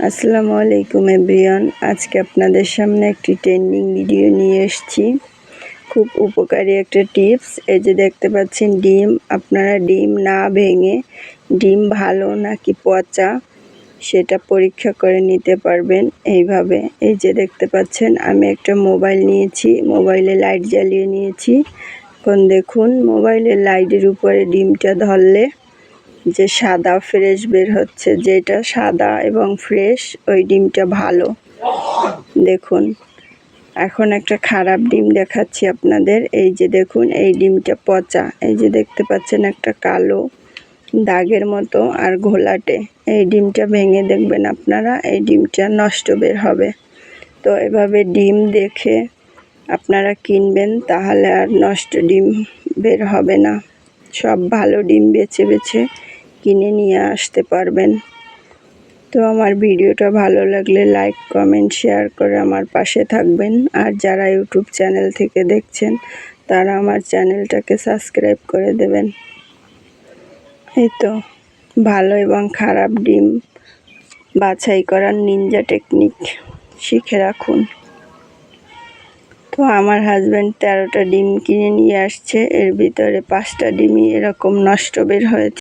আসসালামু আলাইকুম এভরিওয়ান। আজকে আপনাদের সামনে একটি ট্রেন্ডিং ভিডিও নিয়ে এসেছি। খুব উপকারী একটা টিপস। এই যে দেখতে পাচ্ছেন ডিম, আপনারা ডিম না ভেঙে ডিম ভালো নাকি পচা সেটা পরীক্ষা করে নিতে পারবেন এইভাবে। এই যে দেখতে পাচ্ছেন আমি একটা মোবাইল নিয়েছি, মোবাইলে লাইট জ্বালিয়ে নিয়েছি। এখন দেখুন মোবাইলের লাইটের উপরে ডিমটা ধরলে যে সাদা ফ্রেশ বের হচ্ছে, যেটা সাদা এবং ফ্রেশ ওই ডিমটা ভালো। দেখুন এখন একটা খারাপ ডিম দেখাচ্ছি আপনাদের। এই যে দেখুন এই ডিমটা পচা। এই যে দেখতে পাচ্ছেন একটা কালো দাগের মতো আর ঘোলাটে। এই ডিমটা ভেঙে দেখবেন আপনারা, এই ডিমটা নষ্ট বের হবে। তো এভাবে ডিম দেখে আপনারা কিনবেন, তাহলে আর নষ্ট ডিম বের হবে না। সব ভালো ডিম বেছে বেছে কিনে নিয়ে আসতে পারবেন। তো আমার ভিডিওটা ভালো লাগলে লাইক, কমেন্ট, শেয়ার করে আমার পাশে থাকবেন। আর যারা ইউটিউব চ্যানেল থেকে দেখছেন তারা আমার চ্যানেলটাকে সাবস্ক্রাইব করে দেবেন। এই তো ভালো এবং খারাপ ডিম বাছাই করার নিনজা টেকনিক শিখে রাখুন। তো আমার হাজব্যান্ড 13টা ডিম কিনে নিয়ে আসছে, এর ভিতরে 5টা ডিমই এরকম নষ্ট বের হয়েছে।